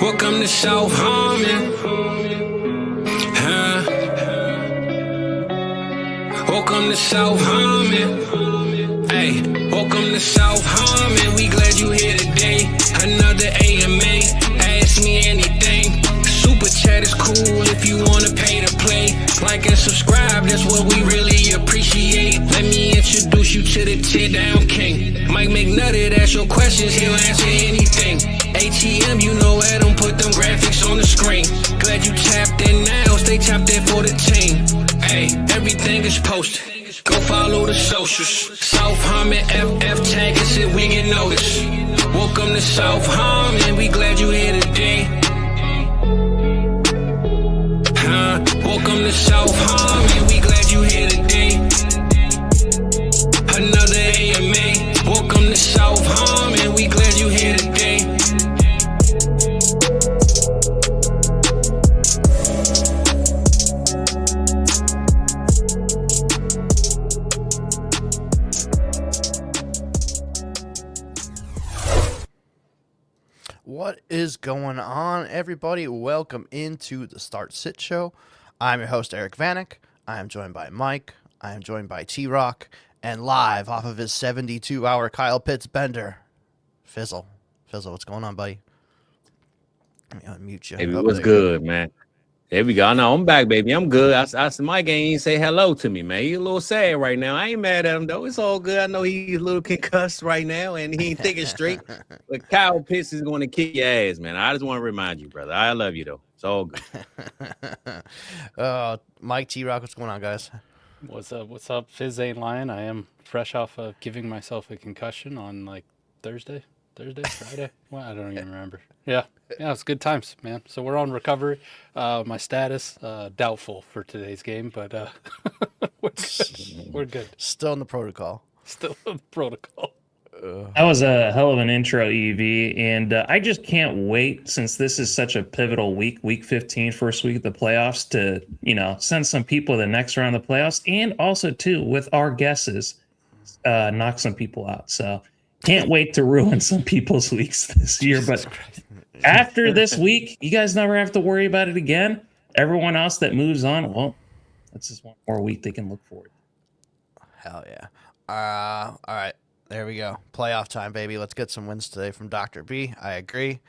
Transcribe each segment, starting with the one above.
Welcome to South Harmon. Welcome to South Harmon. Hey, welcome to South Harmon. We glad you here today. Another AMA. Ask me anything. Super chat is cool if you wanna pay to play. Like and subscribe, that's what we really appreciate. Let me introduce you to the tear down king. Mike McNutted, ask your questions, he'll answer anything. ATM, you know Adam, put them graphics on the screen. Glad you tapped in now, stay tapped in for the team. Hey, everything is posted. Go follow the socials. South Harmon FF tag us if we get noticed. Welcome to South Harmon, we glad you here today. Welcome to South Harmon, we glad you here today. Another AMA. Welcome to South Harmon, we glad you here today. What is going on, everybody? Welcome into the Start Sit Show. I'm your host, Eric Vanek. I am joined by Mike. I am joined by T-Rock. And live off of his 72-hour Kyle Pitts bender, Fizzle. Fizzle, what's going on, buddy? Let me unmute you. Baby, what's good, man? There we go. No, I'm back, baby. I'm good. I Mike ain't say hello to me, man. He's a little sad right now. I ain't mad at him, though. It's all good. I know he's a little concussed right now, and he ain't thinking straight. But Kyle Pitts is going to kick your ass, man. I just want to remind you, brother. I love you, though. It's all good. Mike, T-Rock, what's going on, guys? What's up? What's up? Fizz ain't lying. I am fresh off of giving myself a concussion on like Thursday, Friday. Well, I don't even remember. Yeah, it's good times, man. So we're on recovery. My status doubtful for today's game, but we're good. Still in the protocol. That was a hell of an intro, EV, and I just can't wait, since this is such a pivotal week 15, first week of the playoffs, to, send some people to the next round of the playoffs, and also, too, with our guesses, knock some people out. So can't wait to ruin some people's weeks this year. But after this week, you guys never have to worry about it again. Everyone else that moves on, well, that's just one more week they can look forward to. Hell yeah. All right. There we go. Playoff time, baby. Let's get some wins today from Dr. B. I agree.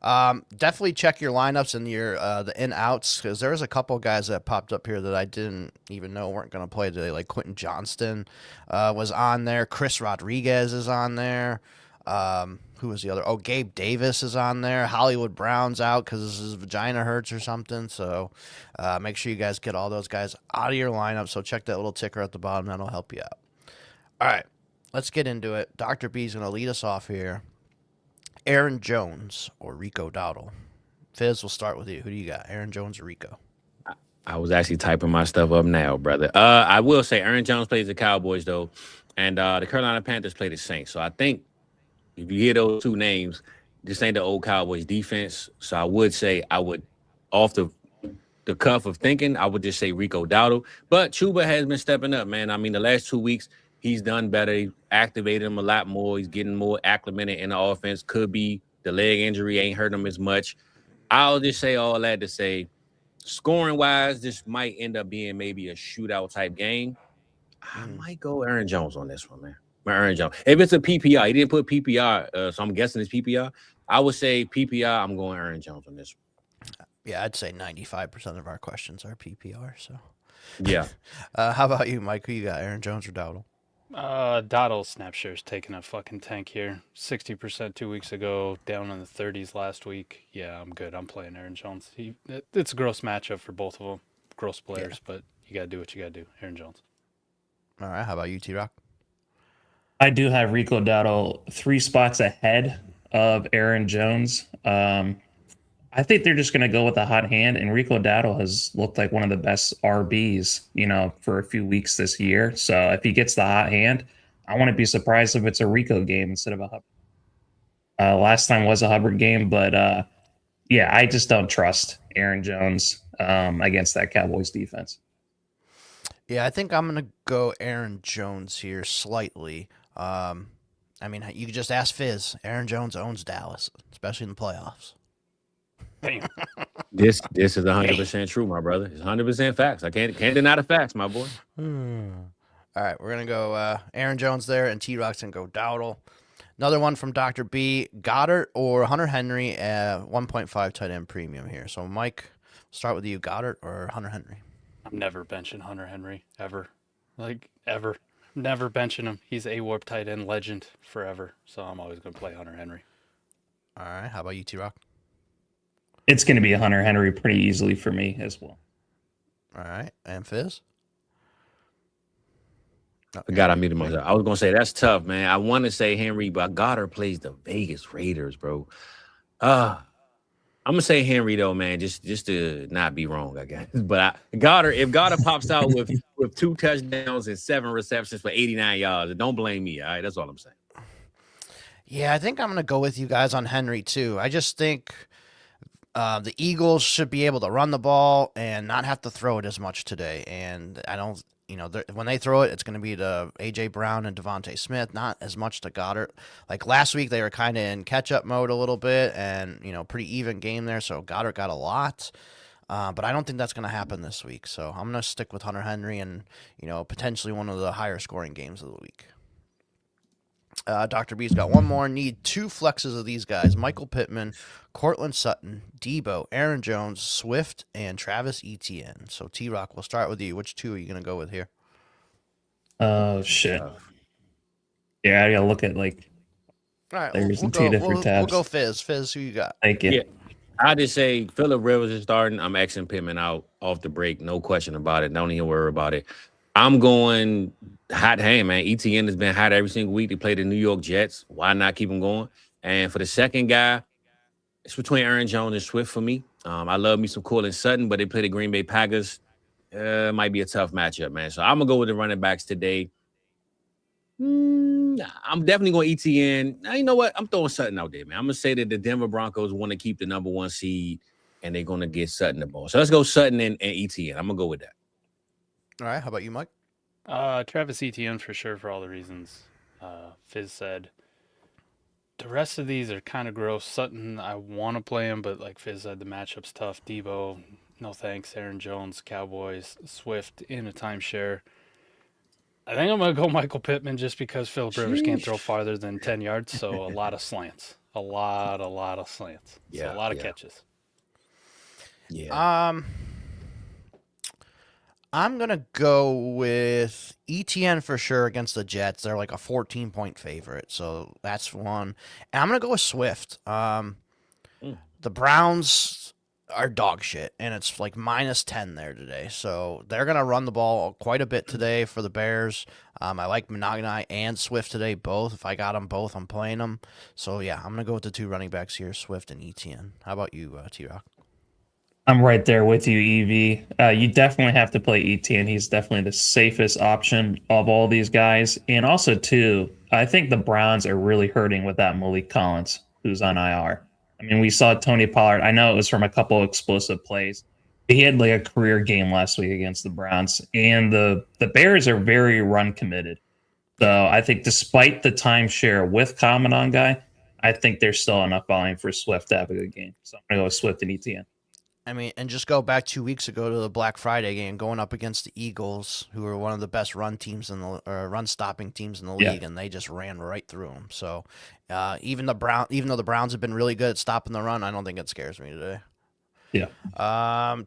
Definitely check your lineups and your the in-outs, because there was a couple guys that popped up here that I didn't even know weren't going to play today, like Quentin Johnston was on there. Chris Rodriguez is on there. Who was the other? Oh, Gabe Davis is on there. Hollywood Brown's out because his vagina hurts or something. So make sure you guys get all those guys out of your lineup. So check that little ticker at the bottom. That'll help you out. All right. Let's get into it. Dr. B is going to lead us off here. Aaron Jones or Rico Dowdle? Fizz, we'll start with you. Who do you got, Aaron Jones or Rico? I was actually typing my stuff up now, brother. I will say Aaron Jones plays the Cowboys, though, and the Carolina Panthers play the Saints. So I think if you hear those two names, this ain't the old Cowboys defense. So I would say off the cuff of thinking, I would just say Rico Dowdle. But Chuba has been stepping up, man. I mean, the last 2 weeks, he's done better. He activated him a lot more. He's getting more acclimated in the offense. Could be the leg injury ain't hurt him as much. I'll just say all that to say, scoring-wise, this might end up being maybe a shootout type game. I might go Aaron Jones on this one, man. Aaron Jones. If it's a PPR, he didn't put PPR, so I'm guessing it's PPR. I would say PPR, I'm going Aaron Jones on this one. Yeah, I'd say 95% of our questions are PPR. So, yeah. How about you, Mike? Who you got, Aaron Jones or Dowdle? Dowdle snap share's taking a fucking tank here. 60% 2 weeks ago, down in the 30s last week. Yeah, I'm good. I'm playing Aaron Jones. It's a gross matchup for both of them. Gross players, but you got to do what you got to do. Aaron Jones. All right. How about you, T-Rock? I do have Rico Dowdle 3 spots ahead of Aaron Jones. I think they're just going to go with a hot hand, and Rico Dowdle has looked like one of the best RBs, for a few weeks this year. So if he gets the hot hand, I wouldn't be surprised if it's a Rico game instead of a Hubbard. Last time was a Hubbard game, but I just don't trust Aaron Jones against that Cowboys defense. Yeah, I think I'm going to go Aaron Jones here slightly. I mean, you could just ask Fizz. Aaron Jones owns Dallas, especially in the playoffs. Damn. This is 100% true, my brother. It's 100% facts. I can't deny the facts, my boy. All right, we're gonna go Aaron Jones there, and T-Rock's gonna go Dowdle. Another one from Dr. B, Goddard or Hunter Henry at 1.5 tight end premium here. So, Mike, start with you, Goddard or Hunter Henry? I'm never benching Hunter Henry, ever. Like, ever. Never benching him. He's A-Warp tight end legend forever. So I'm always going to play Hunter Henry. All right, how about you, T-Rock? It's going to be a Hunter Henry pretty easily for me as well. All right, and Fizz? Forgot I muted myself. I was gonna say that's tough, man. I want to say Henry, but Goddard plays the Vegas Raiders, bro. I'm gonna say Henry though, man, just to not be wrong, I guess. But Goddard, if Goddard pops out with 2 touchdowns and 7 receptions for 89 yards, don't blame me. All right, that's all I'm saying. Yeah, I think I'm gonna go with you guys on Henry too. I just think the Eagles should be able to run the ball and not have to throw it as much today. And I don't. When they throw it, it's going to be to A.J. Brown and Devontae Smith, not as much to Goddard. Like last week, they were kind of in catch-up mode a little bit and, pretty even game there, so Goddard got a lot. But I don't think that's going to happen this week. So I'm going to stick with Hunter Henry and, potentially one of the higher-scoring games of the week. Dr. B's got one more. Need 2 flexes of these guys. Michael Pittman, Cortland Sutton, Debo, Aaron Jones, Swift, and Travis Etienne. So, T-Rock, we'll start with you. Which 2 are you going to go with here? Oh, shit. Yeah, I got to look at, all right, there's we'll 2 different tabs. We'll go Fizz. Fizz, who you got? Thank you. Yeah. I just say Phillip Rivers is starting. I'm Xing Pittman out off the break. No question about it. Don't even worry about it. I'm going hot hand, man. ETN has been hot every single week. They play the New York Jets. Why not keep them going? And for the second guy, it's between Aaron Jones and Swift for me. I love me some Cortland Sutton, but they play the Green Bay Packers. Might be a tough matchup, man. So I'm going to go with the running backs today. I'm definitely going ETN. Now, you know what? I'm throwing Sutton out there, man. I'm going to say that the Denver Broncos want to keep the number 1 seed, and they're going to get Sutton the ball. So let's go Sutton and ETN. I'm going to go with that. All right, how about you, Mike? Travis Etienne for sure for all the reasons Fizz said. The rest of these are kind of gross. Sutton, I want to play him, but like Fizz said, the matchup's tough. Debo, no thanks. Aaron Jones, Cowboys, Swift in a timeshare. I think I'm going to go Michael Pittman just because Phillip Rivers can't throw farther than 10 yards, so a lot of slants. A lot of slants. Yeah, so a lot of catches. Yeah. I'm going to go with ETN for sure against the Jets. They're like a 14-point favorite, so that's one. And I'm going to go with Swift. The Browns are dog shit, and it's like -10 there today. So they're going to run the ball quite a bit today for the Bears. I like Monogany and Swift today, both. If I got them both, I'm playing them. So, yeah, I'm going to go with the 2 running backs here, Swift and ETN. How about you, T-Rock? I'm right there with you, EV. You definitely have to play ETN. He's definitely the safest option of all these guys. And also, too, I think the Browns are really hurting without Malik Collins, who's on IR. I mean, we saw Tony Pollard. I know it was from a couple of explosive plays. He had like a career game last week against the Browns. And the Bears are very run committed. So I think despite the timeshare with Commandant guy, I think there's still enough volume for Swift to have a good game. So I'm going to go with Swift and ETN. I mean, and just go back 2 weeks ago to the Black Friday game, going up against the Eagles, who are one of the best run stopping teams in the league, and they just ran right through them. So, even though the Browns have been really good at stopping the run, I don't think it scares me today. Yeah.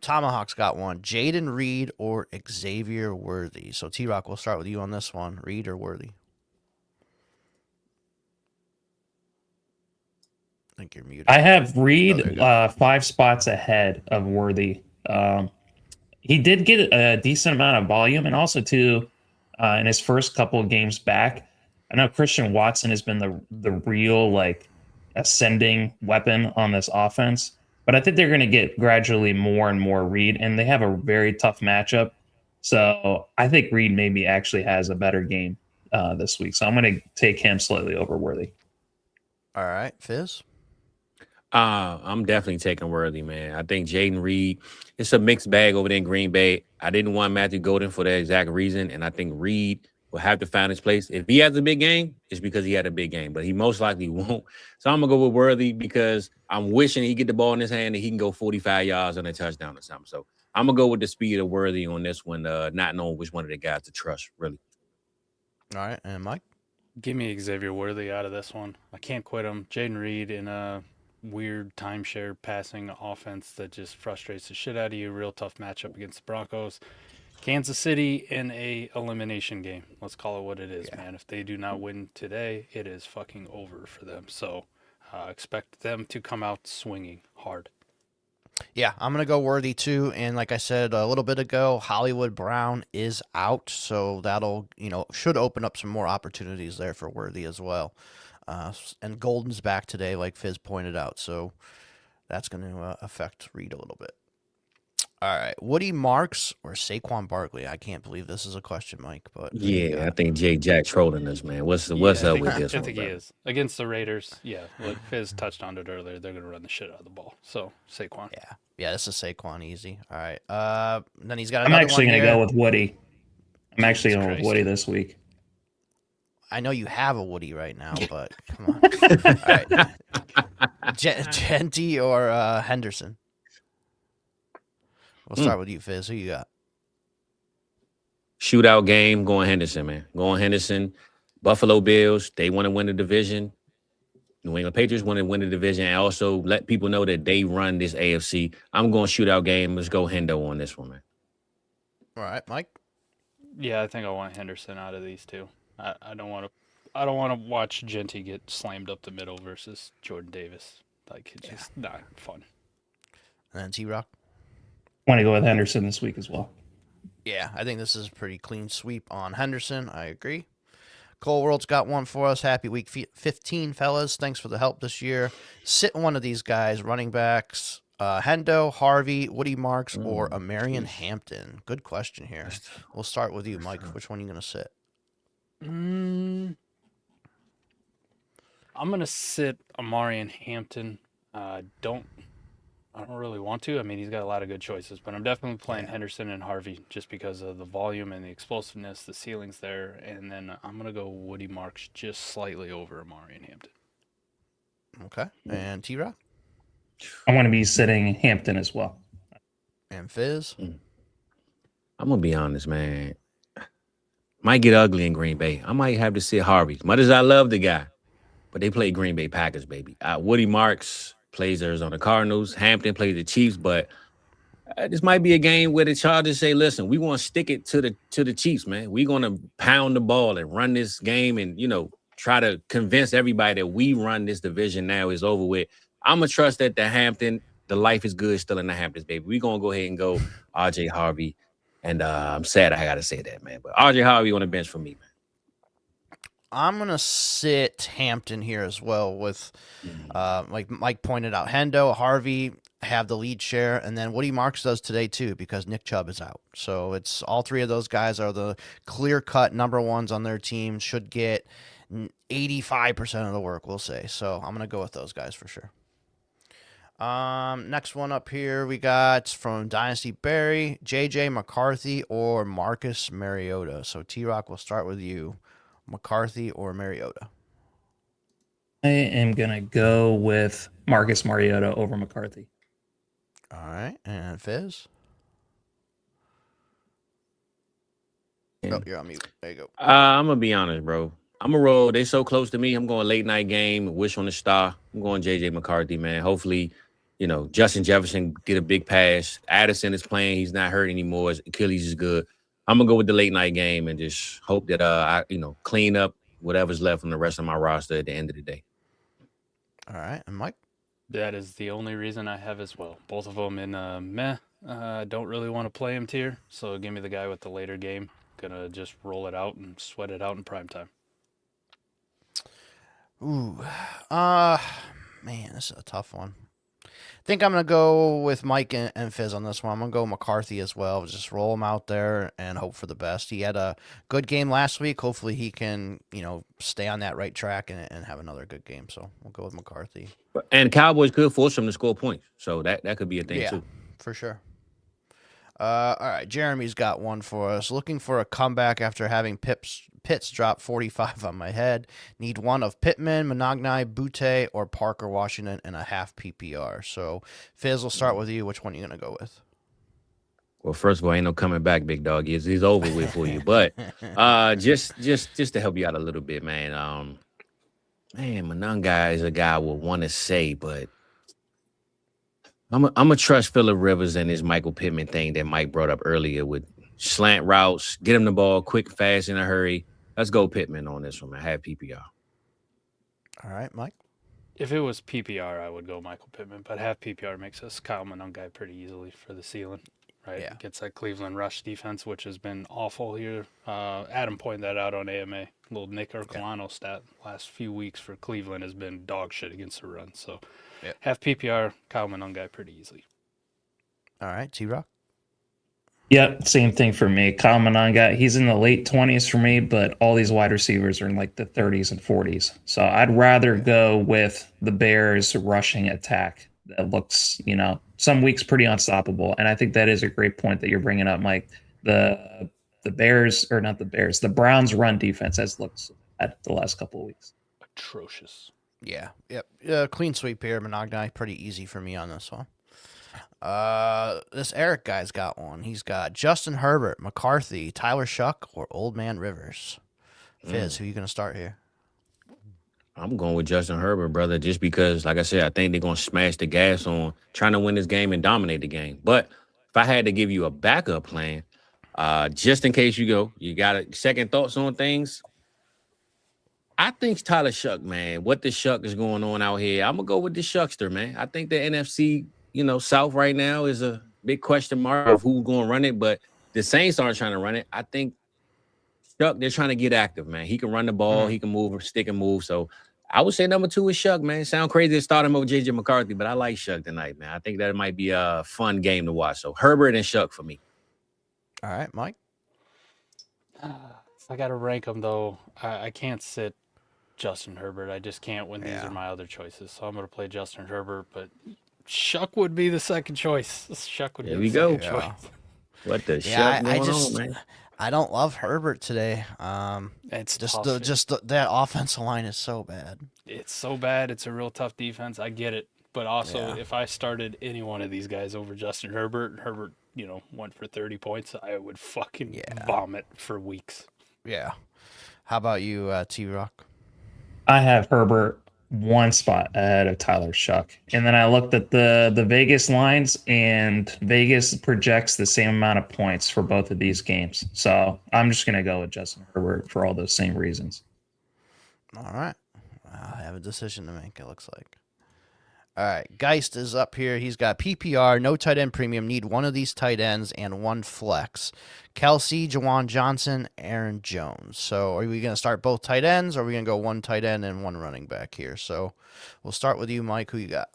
Tomahawk's got one: Jaden Reed or Xavier Worthy. So, T-Rock, we'll start with you on this one: Reed or Worthy? I think you're muted. I have Reed 5 spots ahead of Worthy. He did get a decent amount of volume, and also too, in his first couple of games back, I know Christian Watson has been the real like ascending weapon on this offense. But I think they're going to get gradually more and more Reed, and they have a very tough matchup. So I think Reed maybe actually has a better game this week. So I'm going to take him slightly over Worthy. All right, Fizz? I'm definitely taking Worthy, man. I think Jaden Reed, it's a mixed bag over there in Green Bay. I didn't want Matthew Golden for that exact reason, and I think Reed will have to find his place. If he has a big game, it's because he had a big game, but he most likely won't. So I'm gonna go with Worthy because I'm wishing he get the ball in his hand and he can go 45 yards on a touchdown or something. So I'm gonna go with the speed of Worthy on this one, not knowing which one of the guys to trust, really. All right, and Mike? Give me Xavier Worthy out of this one. I can't quit him. Jaden Reed in a weird timeshare passing offense that just frustrates the shit out of you. Real tough matchup against the Broncos. Kansas City in a elimination game. Let's call it what it is, man. If they do not win today, it is fucking over for them. So expect them to come out swinging hard. Yeah, I'm going to go Worthy too. And like I said a little bit ago, Hollywood Brown is out. So that'll, should open up some more opportunities there for Worthy as well. And Golden's back today, like Fizz pointed out. So that's going to affect Reed a little bit. All right, Woody Marks or Saquon Barkley? I can't believe this is a question, Mike. But yeah, I think Jay Jack trolling us, man. What's up with this? I think he is against the Raiders. Yeah, like Fizz touched on it earlier. They're gonna run the shit out of the ball. So Saquon. Yeah, this is Saquon easy. All right. Then he's got. I'm actually going to go with Woody. I'm actually going with Woody this week. I know you have a Woody right now, but come on. All right, Genty or Henderson? We'll start with you, Fizz. Who you got? Shootout game, going Henderson, man. Going Henderson. Buffalo Bills, they want to win the division. New England Patriots want to win the division and also let people know that they run this AFC. I'm going shootout game. Let's go Hendo on this one, man. All right, Mike? Yeah, I think I want Henderson out of these two. I don't want to watch Genty get slammed up the middle versus Jordan Davis. Like, it's just not fun. And then T-Rock? Want to go with Henderson this week as well. Yeah, I think this is a pretty clean sweep on Henderson. I agree. Cole World's got one for us. Happy week 15, fellas. Thanks for the help this year. Sit one of these guys, running backs, Hendo, Harvey, Woody Marks, or Amarian Hampton. Good question here. We'll start with you, Mike. Which one are you going to sit? I'm going to sit Amarian Hampton. I don't really want to. I mean, he's got a lot of good choices, but I'm definitely playing Henderson and Harvey just because of the volume and the explosiveness, the ceilings there. And then I'm going to go Woody Marks just slightly over Amari and Hampton. Okay. And T-Rock? I want to be sitting Hampton as well. And Fizz? I'm going to be honest, man. Might get ugly in Green Bay. I might have to sit Harvey. As much as I love the guy, but they play Green Bay Packers, baby. Woody Marks plays Arizona Cardinals. Hampton plays the Chiefs, but this might be a game where the Chargers say, listen, we want to stick it to the Chiefs, man. We're going to pound the ball and run this game and, try to convince everybody that we run this division now is over with. I'm going to trust that the life is good still in the Hamptons, baby. We're going to go ahead and go RJ Harvey. And I'm sad I got to say that, man. But RJ Harvey on the bench for me, man. I'm going to sit Hampton here as well with, like Mike pointed out, Hendo, Harvey have the lead share, and then Woody Marks does today too because Nick Chubb is out. So it's all three of those guys are the clear-cut number ones on their team, should get 85% of the work, we'll say. So I'm going to go with those guys for sure. Next one up here we got from Dynasty Barry, JJ McCarthy or Marcus Mariota. So T-Rock, we'll start with you. McCarthy or Mariota? I am going to go with Marcus Mariota over McCarthy. All right. And Fizz? Oh, you're on mute. There you go. I'm going to be honest, bro. I'm going to roll. They so close to me. I'm going late night game, wish on the star. I'm going JJ McCarthy, man. Hopefully, Justin Jefferson get a big pass. Addison is playing. He's not hurt anymore. His Achilles is good. I'm going to go with the late night game and just hope that I clean up whatever's left from the rest of my roster at the end of the day. All right. And Mike? That is the only reason I have as well. Both of them in meh. Don't really want to play him tier. So give me the guy with the later game. Gonna just roll it out and sweat it out in prime time. Ooh. Man, this is a tough one. I think I'm going to go with Mike and Fizz on this one. I'm going to go McCarthy as well. Just roll him out there and hope for the best. He had a good game last week. Hopefully he can, stay on that right track and have another good game. So we'll go with McCarthy. And Cowboys could force him to score points. So that could be a thing too. For sure. All right. Jeremy's got one for us. Looking for a comeback after having Pitts dropped 45 on my head. Need one of Pittman, Monogny, Butte, or Parker Washington in a half PPR. So, Fizz, we'll start with you. Which one are you going to go with? Well, first of all, ain't no coming back, big dog. He's over with for you. But just to help you out a little bit, man. Man, Monogny is a guy I would want to say, but I'm a trust Phillip Rivers and his Michael Pittman thing that Mike brought up earlier with slant routes, get him the ball quick, fast, in a hurry. Let's go Pittman on this one, man. Have PPR. All right, Mike. If it was PPR, I would go Michael Pittman, but half PPR makes us Kyle Monogny pretty easily for the ceiling, right? Yeah. Gets that Cleveland rush defense, which has been awful here. Adam pointed that out on AMA. Little Nick Ercolano stat last few weeks for Cleveland has been dog shit against the run. So half PPR, Kyle Monogny pretty easily. All right, T-Rock. Yep, same thing for me. Kyle Monogny, he's in the late 20s for me, but all these wide receivers are in like the 30s and 40s. So I'd rather go with the Bears rushing attack that looks, some weeks pretty unstoppable. And I think that is a great point that you're bringing up, Mike. The Bears, or not the Bears, the Browns run defense has looked at the last couple of weeks. Atrocious. Yeah, yep. Clean sweep here, Monogny. Pretty easy for me on this one. This Eric guy's got one. He's got Justin Herbert, McCarthy, Tyler Shuck, or Old Man Rivers. Fizz, who you going to start here? I'm going with Justin Herbert, brother, just because, like I said, I think they're going to smash the gas on trying to win this game and dominate the game. But if I had to give you a backup plan, just in case you got a second thoughts on things, I think Tyler Shuck, man, what the Shuck is going on out here, I'm going to go with the Shuckster, man. I think the NFC, South right now is a big question mark of who's going to run it, but the Saints aren't trying to run it. I think Shuck, they're trying to get active, man. He can run the ball. He can move, stick and move. So I would say number 2 is Shuck, man. Sound crazy to start him over J.J. McCarthy, but I like Shuck tonight, man. I think that might be a fun game to watch. So Herbert and Shuck for me. All right, Mike. If I got to rank them, though, I can't sit Justin Herbert. I just can't when these are my other choices. So I'm going to play Justin Herbert, but Shuck would be the second choice. Shuck would be the second choice. What the Shuck going on, man? I don't love Herbert today. It's that offensive line is so bad. It's so bad. It's a real tough defense. I get it. But also, if I started any one of these guys over Justin Herbert, went for 30 points, I would fucking vomit for weeks. Yeah. How about you, T-Rock? I have Herbert one spot ahead of Tyler Shuck. And then I looked at the Vegas lines, and Vegas projects the same amount of points for both of these games. So I'm just going to go with Justin Herbert for all those same reasons. All right. I have a decision to make, it looks like. All right. Geist is up here. He's got PPR, no tight end premium, need one of these tight ends and one flex. Kelsey, Jawan Johnson, Aaron Jones. So are we going to start both tight ends, or are we going to go one tight end and one running back here? So we'll start with you, Mike. Who you got?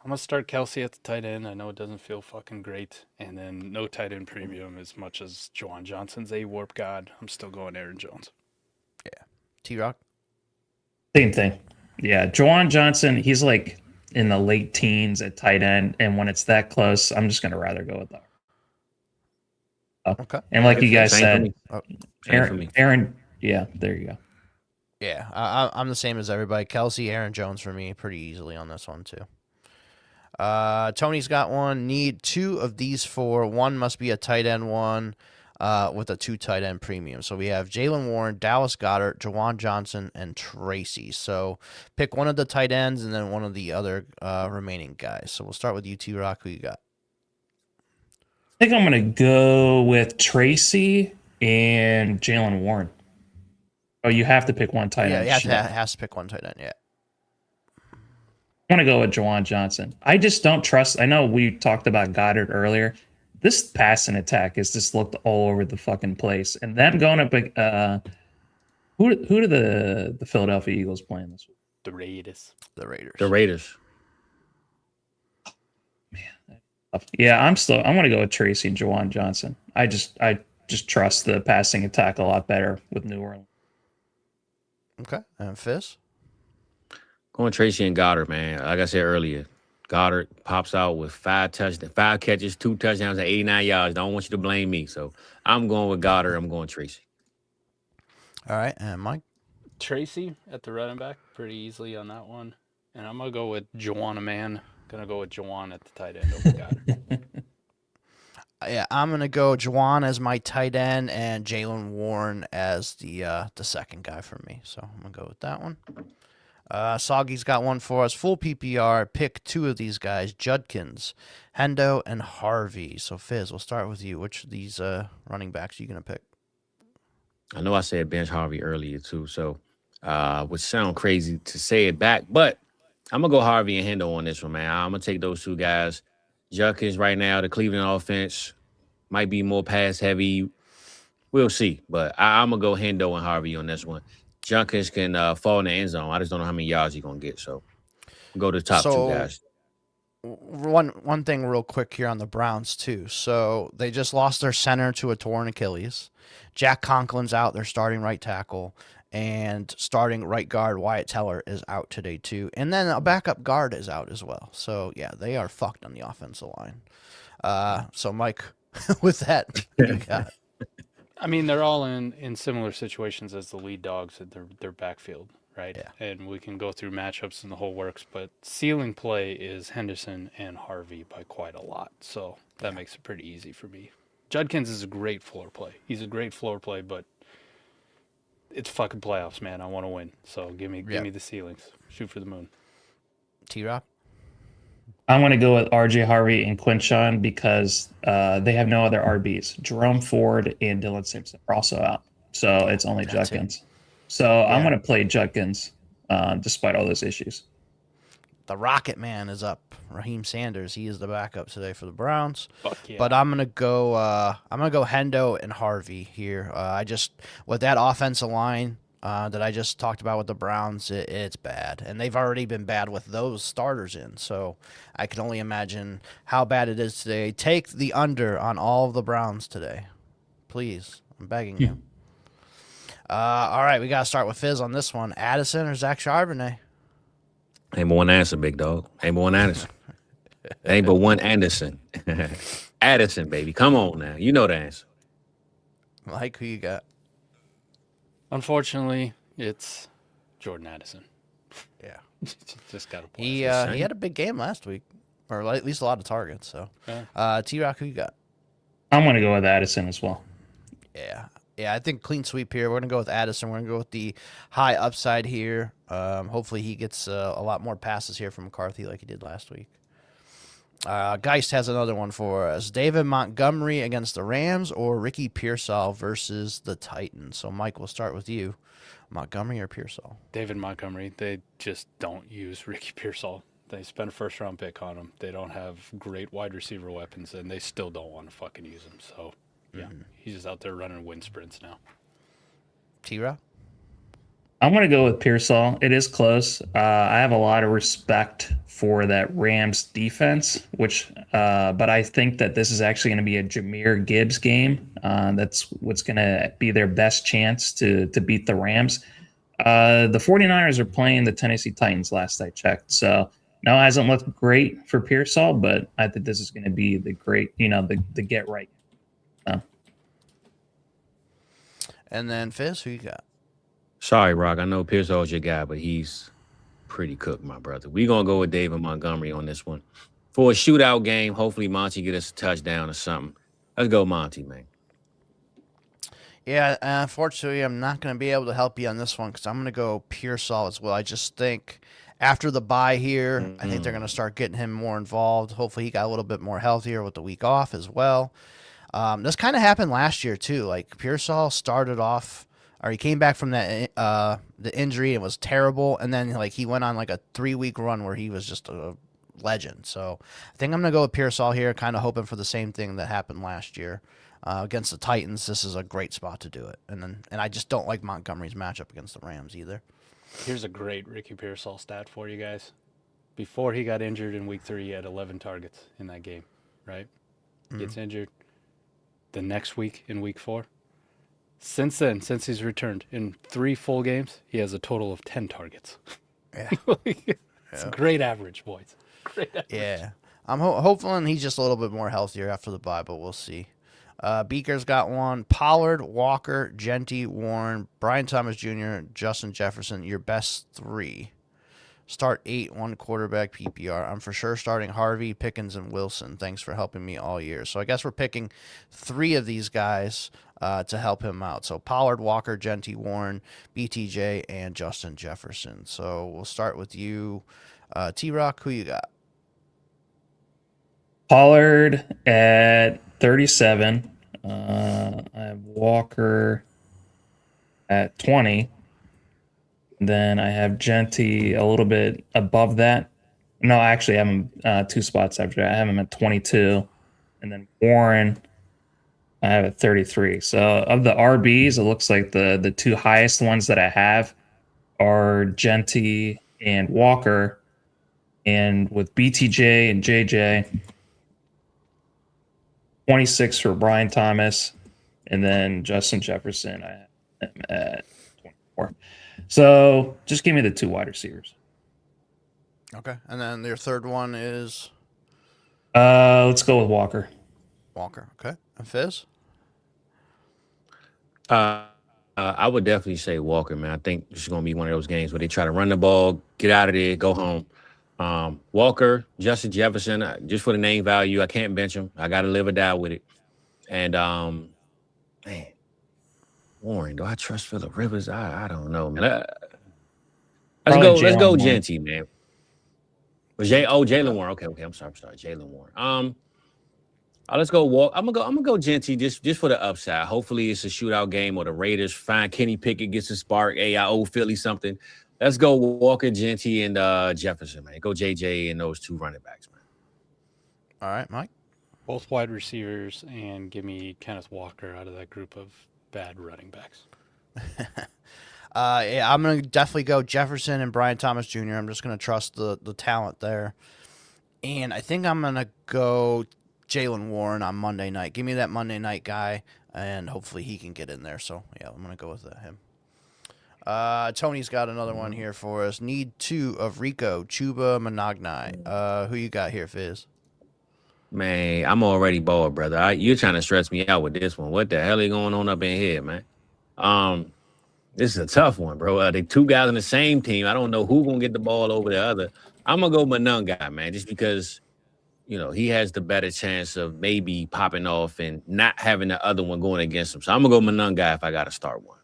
I'm going to start Kelsey at the tight end. I know it doesn't feel fucking great. And then no tight end premium as much as Jawan Johnson's a warp god. I'm still going Aaron Jones. Yeah. T-Rock? Same thing. Yeah. Jawan Johnson, he's like in the late teens at tight end. And when it's that close, I'm just going to rather go with that. Okay. And like you guys said, Aaron, yeah, there you go. Yeah, I'm the same as everybody. Kelsey, Aaron Jones for me pretty easily on this one too. Tony's got one. Need 2 of these 4. One must be a tight end one with a 2 tight end premium. So we have Jalen Warren, Dallas Goedert, Jawan Johnson, and Tracy. So pick one of the tight ends and then one of the other remaining guys. So we'll start with you, T-Rock. Who you got? I think I'm going to go with Tracy and Jalen Warren. Oh, you have to pick one tight end. Yeah, you have to pick one tight end, yeah. I'm going to go with Jawan Johnson. I just don't trust. I know we talked about Goddard earlier. This passing attack has just looked all over the fucking place. And them going up, who do the Philadelphia Eagles playing this week? The Raiders. The Raiders. Yeah, I'm going to go with Tracy and Jawan Johnson. I just trust the passing attack a lot better with New Orleans. Okay. And Fizz? Going Tracy and Goddard, man. Like I said earlier, Goddard pops out with 5 catches, 2 touchdowns, and 89 yards. Don't want you to blame me. So I'm going with Goddard. I'm going Tracy. All right, and Mike. Tracy at the running back, pretty easily on that one. And I'm going to go with Juwan Man. Going to go with Juwan at the tight end over Goddard. Yeah, I'm gonna go Juwan as my tight end and Jalen Warren as the second guy for me. So I'm gonna go with that one. Soggy's got one for us. Full PPR. Pick two of these guys: Judkins, Hendo, and Harvey. So Fizz, we'll start with you. Which of these running backs are you gonna pick? I know I said bench Harvey earlier too, so would sound crazy to say it back, but I'm gonna go Harvey and Hendo on this one, man. I'm gonna take those two guys. Judkins right now, the Cleveland offense might be more pass heavy. We'll see, but I'm gonna go Hendo and Harvey on this one. Judkins can fall in the end zone. I just don't know how many yards he's gonna get, so go to the top two guys. One thing real quick here on the Browns too. So they just lost their center to a torn Achilles. Jack Conklin's out. They're starting right tackle. And starting right guard Wyatt Teller is out today too. And then a backup guard is out as well. So yeah, they are fucked on the offensive line. So Mike, with that, what you got? I mean, they're all in similar situations as the lead dogs at their backfield, right? Yeah. And we can go through matchups and the whole works, but ceiling play is Henderson and Harvey by quite a lot. So that makes it pretty easy for me. Judkins is a great floor play. He's a great floor play, but it's fucking playoffs, man. I want to win. So give me the ceilings. Shoot for the moon. T-Rob? I'm going to go with RJ Harvey and Quinshawn because they have no other RBs. Jerome Ford and Dylan Simpson are also out. So it's only Judkins. So I'm going to play Judkins despite all those issues. The Rocket Man is up. Raheem Sanders, he is the backup today for the Browns. Fuck yeah. But I'm gonna go Hendo and Harvey here. With that offensive line that I just talked about with the Browns, it's bad, and they've already been bad with those starters in. So I can only imagine how bad it is today. Take the under on all of the Browns today, please. I'm begging you. All right, we gotta start with Fizz on this one. Addison or Zach Charbonnet? Ain't but one answer, big dog. Ain't but one Anderson. Ain't but one Anderson. Addison, baby. Come on now. You know the answer. Mike, who you got? Unfortunately, it's Jordan Addison. Yeah. Just got to play. He had a big game last week, or at least a lot of targets. So, T-Rock, who you got? I'm going to go with Addison as well. Yeah, I think clean sweep here. We're going to go with Addison. We're going to go with the high upside here. Hopefully he gets a lot more passes here from McCarthy like he did last week. Geist has another one for us. David Montgomery against the Rams or Ricky Pearsall versus the Titans. So, Mike, we'll start with you. Montgomery or Pearsall? David Montgomery. They just don't use Ricky Pearsall. They spent a first-round pick on him. They don't have great wide receiver weapons, and they still don't want to fucking use him. So, yeah, he's just out there running wind sprints now. T-Rob? I'm going to go with Pearsall. It is close. I have a lot of respect for that Rams defense, but I think that this is actually going to be a Jahmyr Gibbs game. That's what's going to be their best chance to beat the Rams. The 49ers are playing the Tennessee Titans last I checked. So, no, it hasn't looked great for Pearsall, but I think this is going to be the great, the get right. And then Fizz, who you got? Sorry, Rock. I know Pearsall's your guy, but he's pretty cooked, my brother. We're going to go with David Montgomery on this one. For a shootout game, hopefully Monty get us a touchdown or something. Let's go Monty, man. Yeah, unfortunately, I'm not going to be able to help you on this one because I'm going to go Pearsall as well. I just think after the bye here, I think they're going to start getting him more involved. Hopefully he got a little bit more healthier with the week off as well. This kind of happened last year too. Like Pearsall started off, or he came back from that the injury and was terrible, and then like he went on like a 3-week run where he was just a legend. So I think I'm gonna go with Pearsall here, kind of hoping for the same thing that happened last year against the Titans. This is a great spot to do it, and I just don't like Montgomery's matchup against the Rams either. Here's a great Ricky Pearsall stat for you guys. Before he got injured in week 3, he had 11 targets in that game, right? Gets injured. The next week in week 4. Since then, since he's returned, in 3 full games, he has a total of 10 targets. Yeah. It's a great average, boys. Great average. Yeah. I'm hopeful he's just a little bit more healthier after the bye, but we'll see. Beaker's got one. Pollard, Walker, Genty, Warren, Brian Thomas Jr., Justin Jefferson. Your best 3. Start 8, 1 quarterback PPR. I'm for sure starting Harvey, Pickens, and Wilson. Thanks for helping me all year. So I guess we're picking 3 of these guys to help him out. So Pollard, Walker, Genty, Warren, BTJ, and Justin Jefferson. So we'll start with you, T-Rock. Who you got? Pollard at 37. I have Walker at 20. Then I have Genty a little bit above that. No, actually, I have him 2 spots after that. I have him at 22. And then Warren, I have at 33. So of the RBs, it looks like the 2 highest ones that I have are Genty and Walker. And with BTJ and JJ, 26 for Brian Thomas. And then Justin Jefferson, I have him at 24. So just give me the 2 wide receivers. Okay. And then your third one is? Let's go with Walker. Walker. Okay. And Fizz? I would definitely say Walker, man. I think this is going to be one of those games where they try to run the ball, get out of there, go home. Walker, Justin Jefferson, just for the name value, I can't bench him. I got to live or die with it. And, man, Warren, do I trust Phillip Rivers? I don't know, man. Let's go Genty, man. Jalen Warren. Okay, I'm sorry. Jalen Warren. Let's go walk. I'm gonna go Genty just for the upside. Hopefully it's a shootout game or the Raiders find Kenny Pickett, gets a spark. Hey, I owe Philly something. Let's go Walker, Genty, and Jefferson, man. Go JJ and those 2 running backs, man. All right, Mike. Both wide receivers, and give me Kenneth Walker out of that group of bad running backs. Yeah, I'm going to definitely go Jefferson and Brian Thomas Jr. I'm just going to trust the talent there. And I think I'm going to go Jalen Warren on Monday night. Give me that Monday night guy, and hopefully he can get in there. So, yeah, I'm going to go with him. Tony's got another one here for us. Need 2 of Rico, Chuba, Monogni. Who you got here, Fizz? Man, I'm already bored, brother. You're trying to stress me out with this one. What the hell is going on up in here, man? This is a tough one, bro. The 2 guys on the same team. I don't know who's going to get the ball over the other. I'm going to go Monogni, man, just because, he has the better chance of maybe popping off and not having the other one going against him. So I'm going to go Monogni if I got to start one.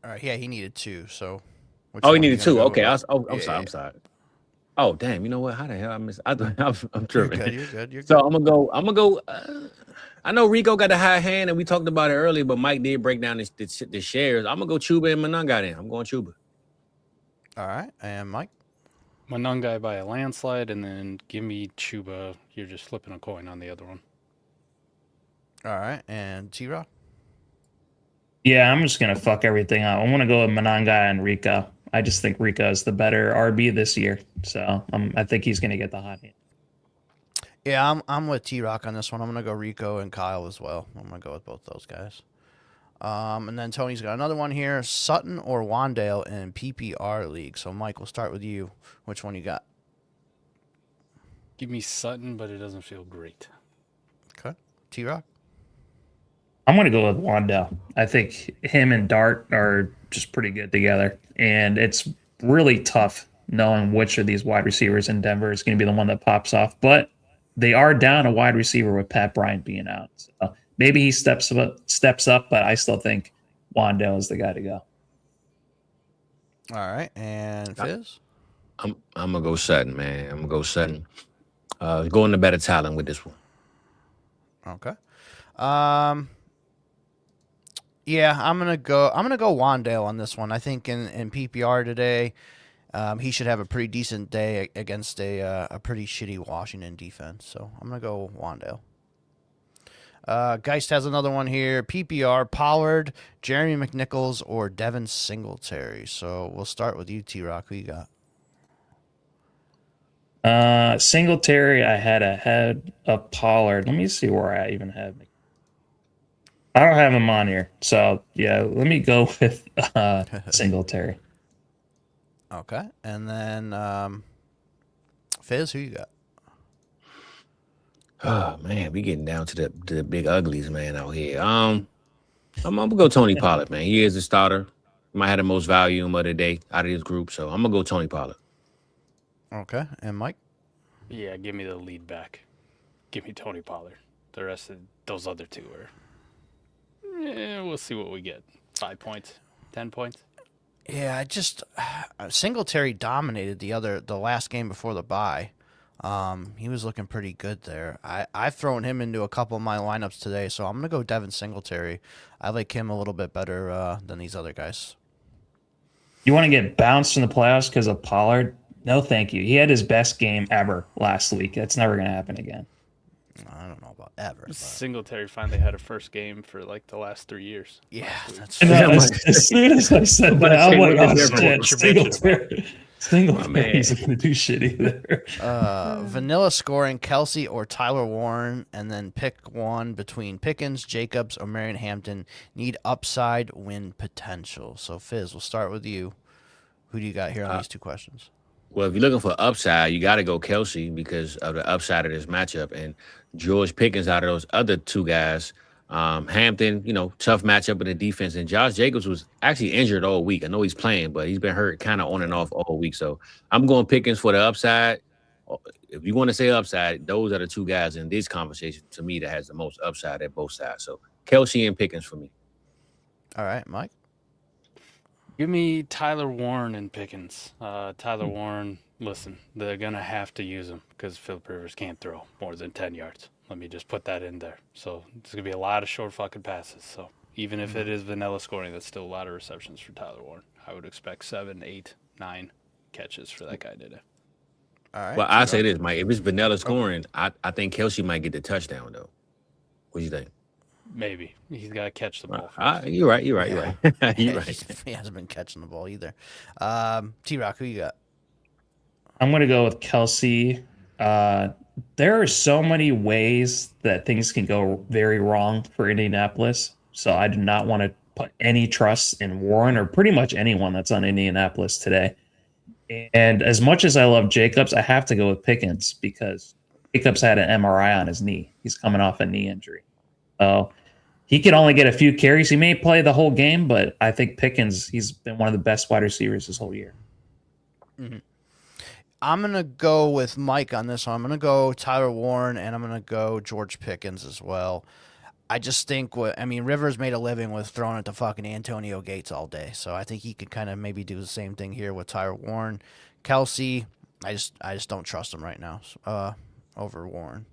All right, yeah, he needed 2, so. He needed 2. Okay, I'm sorry. Oh, damn, you know what? How the hell I missed? I'm tripping. You're good. So I'm gonna go. I know Rico got a high hand, and we talked about it earlier, but Mike did break down the shares. I'm gonna go Chuba and Monogni then. I'm going Chuba. All right, and Mike? Monogni by a landslide, and then give me Chuba. You're just flipping a coin on the other one. All right, and T-Rock? Yeah, I'm just going to fuck everything up. I want to go with Monogni and Rico. I just think Rico is the better RB this year. So I think he's going to get the hot hand. Yeah, I'm with T-Rock on this one. I'm going to go Rico and Kyle as well. I'm going to go with both those guys. And then Tony's got another one here. Sutton or Wandale in PPR league. So, Mike, we'll start with you. Which one you got? Give me Sutton, but it doesn't feel great. Okay. T-Rock? I'm going to go with Wandale. I think him and Dart are just pretty good together. And it's really tough knowing which of these wide receivers in Denver is going to be the one that pops off. But they are down a wide receiver with Pat Bryant being out. So maybe he steps up, but I still think Wandale is the guy to go. All right. And Fizz? I'm going to go Sutton, man. I'm going to go Sutton. Going to better talent with this one. Okay. Yeah, I'm gonna go Wandale on this one. I think in PPR today, he should have a pretty decent day against a pretty shitty Washington defense. So I'm gonna go Wandale. Geist has another one here. PPR, Pollard, Jeremy McNichols, or Devin Singletary. So we'll start with you, T-Rock. Who you got? Singletary, I had ahead of Pollard. Let me see where I even have him. I don't have him on here. So, yeah, let me go with Singletary. Okay. And then Fizz, who you got? Oh man, we getting down to the big uglies, man, out here. I'm gonna go Tony Pollard, man. He is a starter. Might have the most volume of the day out of this group, so I'm gonna go Tony Pollard. Okay, and Mike. Yeah, give me the lead back. Give me Tony Pollard. The rest of those other two are. We'll see what we get. 5 points, 10 points. Yeah, Singletary dominated the last game before the bye. He was looking pretty good there. I've thrown him into a couple of my lineups today, so I'm gonna go Devin Singletary. I like him a little bit better than these other guys. You want to get bounced in the playoffs because of Pollard? No, thank you. He had his best game ever last week. That's never going to happen again. I don't know about ever. But... Singletary finally had a first game for like the last 3 years. Yeah, that's true. As soon as I said that, I'm like, oh, shit, Singletary's going to do shit either. Vanilla scoring Kelsey or Tyler Warren, and then pick one between Pickens, Jacobs, or Marion Hampton. Need upside win potential. So, Fizz, we'll start with you. Who do you got here on these two questions? Well, if you're looking for upside, you got to go Kelsey because of the upside of this matchup. And George Pickens out of those other two guys, Hampton, tough matchup in the defense. And Josh Jacobs was actually injured all week. I know he's playing, but he's been hurt kind of on and off all week. So I'm going Pickens for the upside. If you want to say upside, those are the two guys in this conversation to me that has the most upside at both sides. So Kelsey and Pickens for me. All right, Mike. Give me Tyler Warren and Pickens. Tyler Warren, listen, they're going to have to use him because Philip Rivers can't throw more than 10 yards. Let me just put that in there. So there's going to be a lot of short fucking passes. So even if it is vanilla scoring, that's still a lot of receptions for Tyler Warren. I would expect 7, 8, 9 catches for that guy today. All right. Well, I say this, Mike. If it's vanilla scoring, I think Kelsey might get the touchdown, though. What do you think? Maybe. He's got to catch the ball. You're right. You're right. He hasn't been catching the ball either. T-Rock, who you got? I'm going to go with Kelsey. There are so many ways that things can go very wrong for Indianapolis. So I do not want to put any trust in Warren or pretty much anyone that's on Indianapolis today. And as much as I love Jacobs, I have to go with Pickens because Jacobs had an MRI on his knee. He's coming off a knee injury. So he could only get a few carries. He may play the whole game, but I think Pickens, he's been one of the best wide receivers this whole year. Mm-hmm. I'm going to go with Mike on this one. I'm going to go Tyler Warren, and I'm going to go George Pickens as well. I just think, Rivers made a living with throwing it to fucking Antonio Gates all day. So I think he could kind of maybe do the same thing here with Tyler Warren. Kelsey, I just don't trust him right now over Warren.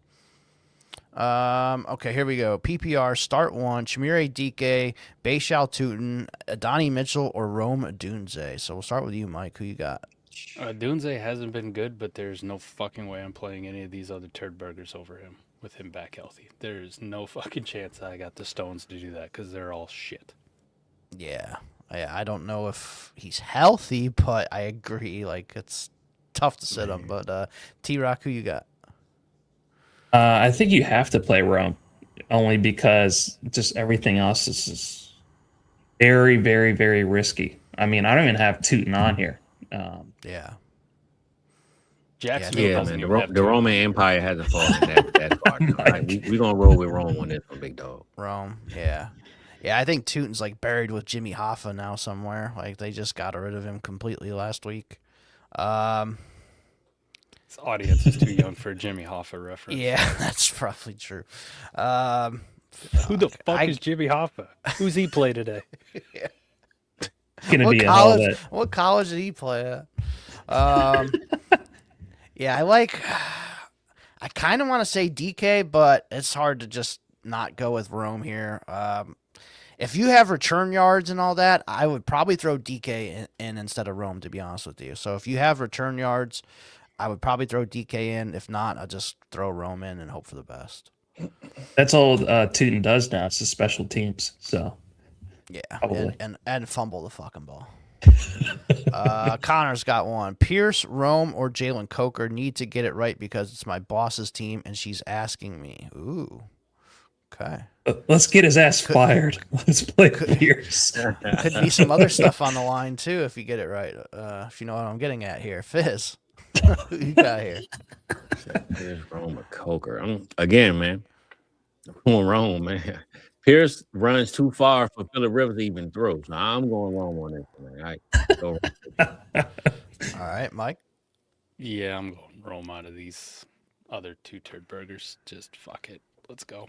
Okay, here we go. PPR, start one. Chimere Dike, Bayshal Tootin, Adonai Mitchell, or Rome Odunze. So we'll start with you, Mike. Who you got? Odunze hasn't been good, but there's no fucking way I'm playing any of these other turd burgers over him with him back healthy. There's no fucking chance I got the stones to do that because they're all shit. Yeah. I don't know if he's healthy, but I agree. Like, it's tough to sit him. But T-Rock, who you got? I think you have to play Rome only because just everything else is just very, very, very risky. I don't even have Tootin on here. Yeah. Jacksonville doesn't even have the Roman Empire hasn't fallen that far. Right? We're going to roll with Rome on this one, big dog. Rome, yeah. Yeah, I think Tootin's like buried with Jimmy Hoffa now somewhere. Like, they just got rid of him completely last week. This audience is too young for a Jimmy Hoffa reference. Yeah, that's probably true. Who the fuck is Jimmy Hoffa? Who's he play today? Yeah. What college did he play at? Yeah, I kind of want to say DK, but it's hard to just not go with Rome here. If you have return yards and all that, I would probably throw DK in instead of Rome, to be honest with you. So if you have return yards, I would probably throw DK in. If not, I'll just throw Rome in and hope for the best. That's all Tootin does now. It's the special teams. So yeah, and fumble the fucking ball. Connor's got one. Pierce, Rome, or Jalen Coker need to get it right because it's my boss's team and she's asking me. Ooh. Okay. Let's get his ass fired. Let's play Pierce. Could be some other stuff on the line too if you get it right. If you know what I'm getting at here. Fizz. Who you got here? Pierce, Rome, or Coker. Again, man. I'm going Rome, man. Pierce runs too far for Phillip Rivers to even throw. So I'm going Rome on this, man. I go. All right, Mike. Yeah, I'm going Rome out of these other two turd burgers. Just fuck it. Let's go.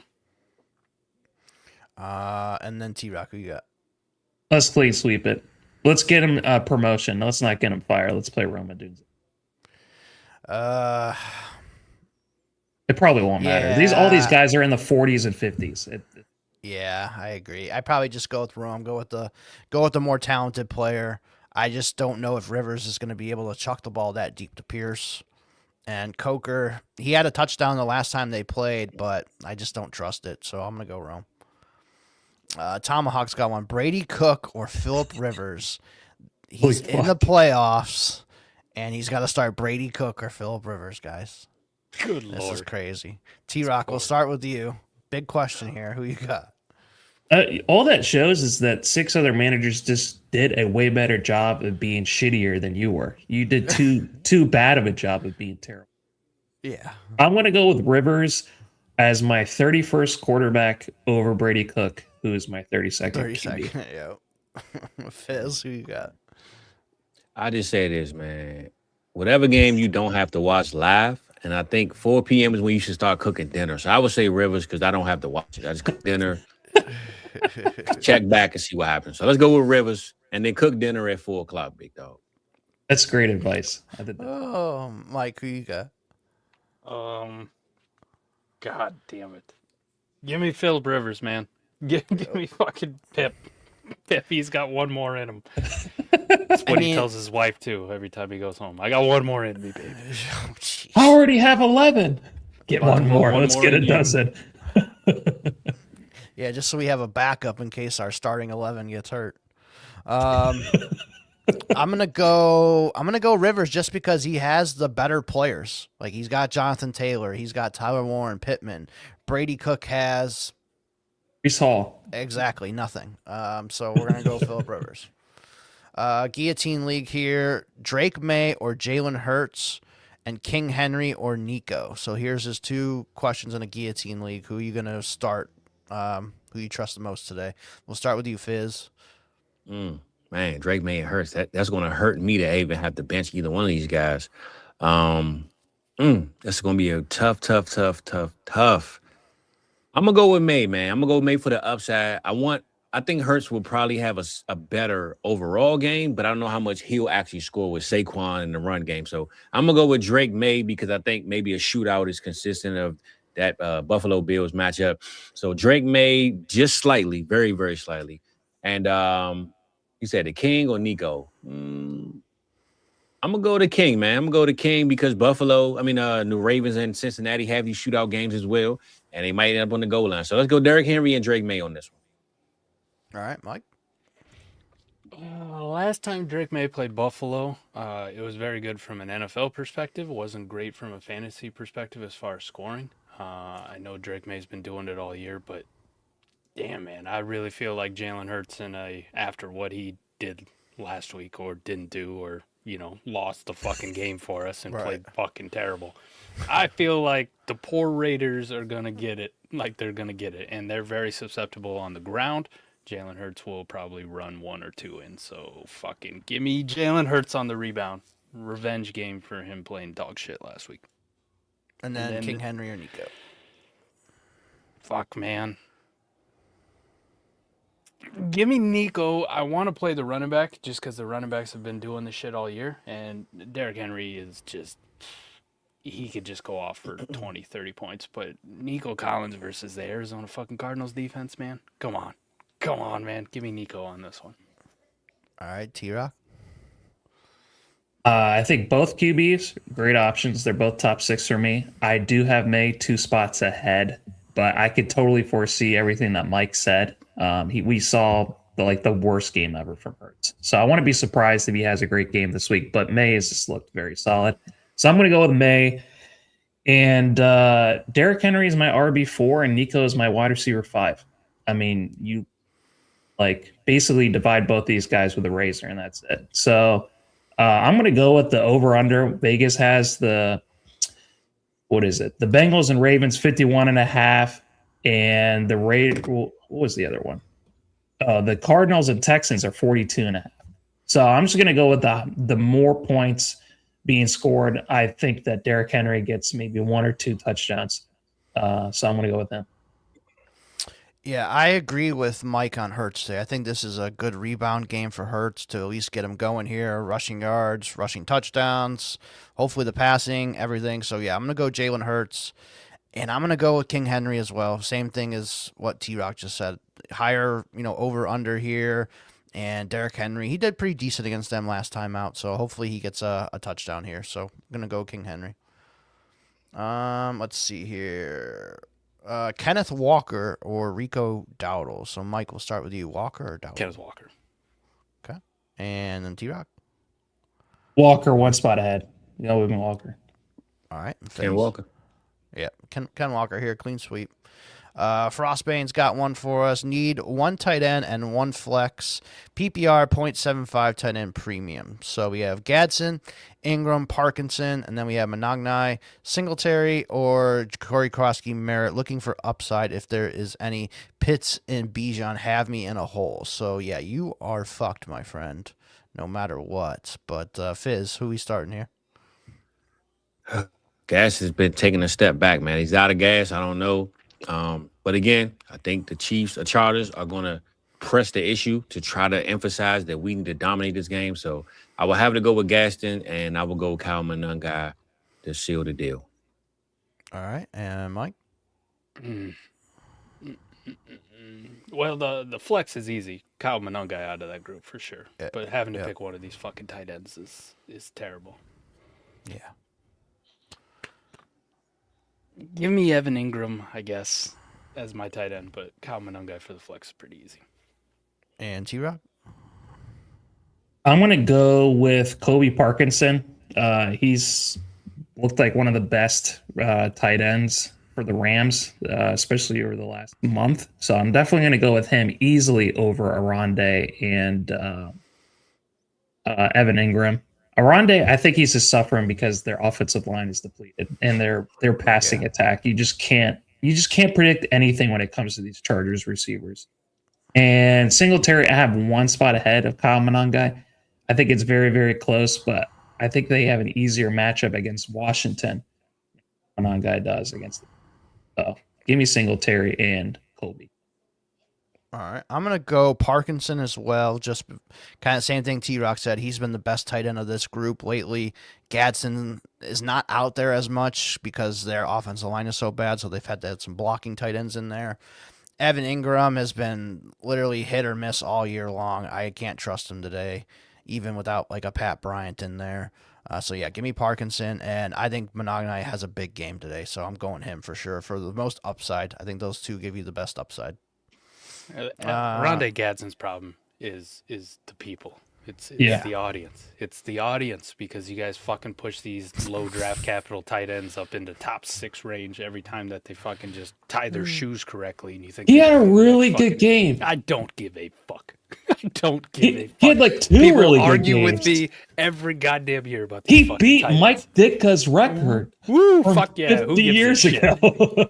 And then T-Rock, who you got? Let's clean sweep it. Let's get him a promotion. Let's not get him fired. Let's play Roma dudes. It probably won't matter. All these guys are in the 40s and 50s. Yeah, I agree. I probably just go with Rome. Go with the more talented player. I just don't know if Rivers is going to be able to chuck the ball that deep to Pierce. And Coker, he had a touchdown the last time they played, but I just don't trust it. So I'm going to go Rome. Tomahawk's got one. Brady Cook or Phillip Rivers. He's in the playoffs, and he's got to start Brady Cook or Phillip Rivers, guys. Good Lord. This is crazy. T-Rock, we'll start with you. Big question here. Who you got? All that shows is that 6 other managers just did a way better job of being shittier than you were. You did too bad of a job of being terrible. Yeah. I'm going to go with Rivers as my 31st quarterback over Brady Cook, who is my 32nd. 32nd, yeah. Fizz, who you got? I just say this, man. Whatever game you don't have to watch live, and I think 4 p.m. is when you should start cooking dinner. So I would say Rivers because I don't have to watch it. I just cook dinner, check back, and see what happens. So let's go with Rivers, and then cook dinner at 4 o'clock, big dog. That's great advice. I did that. Oh, Mike, who you got? God damn it. Give me Phillip Rivers, man. Give me fucking Pip. Pip, he's got one more in him. That's what he tells his wife, too, every time he goes home. I got one more in me, baby. Oh, I already have 11. Get one more. Let's get a dozen. Yeah, just so we have a backup in case our starting 11 gets hurt. I'm gonna go Rivers just because he has the better players. Like he's got Jonathan Taylor, he's got Tyler Warren, Pittman. Brady Cook has Breece Hall. Exactly nothing. So we're gonna go Phillip Rivers. Guillotine League here: Drake May or Jalen Hurts, and King Henry or Nico. So here's his 2 questions in a Guillotine League. Who are you gonna start? Who you trust the most today? We'll start with you, Fizz. Man, Drake May and Hurts. That's going to hurt me to even have to bench either one of these guys. That's going to be a tough. I'm going to go with May, man. I'm going to go with May for the upside. I think Hurts will probably have a better overall game, but I don't know how much he'll actually score with Saquon in the run game. So I'm going to go with Drake May because I think maybe a shootout is consistent of that Buffalo Bills matchup. So Drake May just slightly, very, very slightly. And you said the King or Nico? I'm going to go to King, man. I'm going to go to King because New Ravens and Cincinnati have these shootout games as well, and they might end up on the goal line. So let's go Derrick Henry and Drake May on this one. All right, Mike. Last time Drake May played Buffalo, it was very good from an NFL perspective. It wasn't great from a fantasy perspective as far as scoring. I know Drake May's been doing it all year, but damn, man, I really feel like Jalen Hurts after what he did last week or didn't do or, lost the fucking game for us and played fucking terrible. I feel like the poor Raiders are going to get it like they're going to get it, and they're very susceptible on the ground. Jalen Hurts will probably run 1 or 2 in, so fucking give me Jalen Hurts on the rebound. Revenge game for him playing dog shit last week. And then King Henry or Nico. Fuck, man. Give me Nico. I want to play the running back just because the running backs have been doing this shit all year. And Derrick Henry is just, he could just go off for 20, 30 points. But Nico Collins versus the Arizona fucking Cardinals defense, man. Come on. Come on, man. Give me Nico on this one. All right, T-Rock. I think both QBs, great options. They're both top 6 for me. I do have May 2 spots ahead, but I could totally foresee everything that Mike said. We saw the worst game ever from Hurts. So I want to be surprised if he has a great game this week, but May has just looked very solid. So I'm going to go with May. And Derrick Henry is my RB4 and Nico is my wide receiver 5. I mean, you basically divide both these guys with a razor and that's it. So I'm going to go with the over-under. Vegas has what is it? The Bengals and Ravens 51.5, and what was the other one? The Cardinals and Texans are 42.5. So I'm just going to go with the more points being scored. I think that Derrick Henry gets maybe 1 or 2 touchdowns. So I'm going to go with him. Yeah, I agree with Mike on Hurts today. I think this is a good rebound game for Hurts to at least get him going here, rushing yards, rushing touchdowns, hopefully the passing, everything. So yeah, I'm gonna go Jalen Hurts, and I'm gonna go with King Henry as well. Same thing as what T-Rock just said. Higher, over under here, and Derrick Henry. He did pretty decent against them last time out, so hopefully he gets a touchdown here. So I'm gonna go King Henry. Let's see here. Kenneth Walker or Rico Dowdle. So, Mike, we'll start with you. Walker or Dowdle? Kenneth Walker. Okay. And then T-Rock? Walker, 1 spot ahead. We've been Walker. All right. Ken Walker. Yeah, Ken Walker here, clean sweep. Frostbane's got one for us. Need 1 tight end and 1 flex. PPR 0.75 tight end premium. So we have Gadsden, Ingram, Parkinson, and then we have Monogny, Singletary, or Corey Krosky Merritt. Looking for upside if there is any. Pitts and Bijan have me in a hole. So yeah, you are fucked, my friend, no matter what. But Fizz, who we starting here? Gas has been taking a step back, man. He's out of gas. I don't know. But again, I think the Chiefs or Chargers are going to press the issue to try to emphasize that we need to dominate this game. So I will have to go with Gaston, and I will go with Kyle Monangai to seal the deal. All right. And Mike? Well, the flex is easy. Kyle Monangai out of that group for sure. Yeah. But having to pick one of these fucking tight ends is terrible. Yeah. Give me Evan Ingram, I guess, as my tight end, but Kyle Monangai for the flex is pretty easy. And T-Rock? I'm going to go with Kobe Parkinson. He's looked like one of the best tight ends for the Rams, especially over the last month. So I'm definitely going to go with him easily over Aronde and Evan Ingram. Aronde, I think he's just suffering because their offensive line is depleted and their passing attack. You just can't predict anything when it comes to these Chargers receivers. And Singletary, I have 1 spot ahead of Kyle Monangai. I think it's very, very close, but I think they have an easier matchup against Washington. Monangai does against them. So give me Singletary and Colby. All right. I'm going to go Parkinson as well. Just kind of same thing T-Rock said. He's been the best tight end of this group lately. Gadsden is not out there as much because their offensive line is so bad, so they've had to have some blocking tight ends in there. Evan Ingram has been literally hit or miss all year long. I can't trust him today, even without like a Pat Bryant in there. So yeah, give me Parkinson, and I think Monogny has a big game today, so I'm going him for sure for the most upside. I think those two give you the best upside. Rondé Gadsden's problem is the people. It's the audience. It's the audience because you guys fucking push these low draft capital tight ends up into top 6 range every time that they fucking just tie their shoes correctly, and you think he had a really good game. I don't give a fuck. I don't give a fuck. He had like 2 People really good argue games. with me every goddamn year about these He fucking beat tight Mike ends. Ditka's record. Woo, from fuck yeah. Who 50 gives years a shit? ago.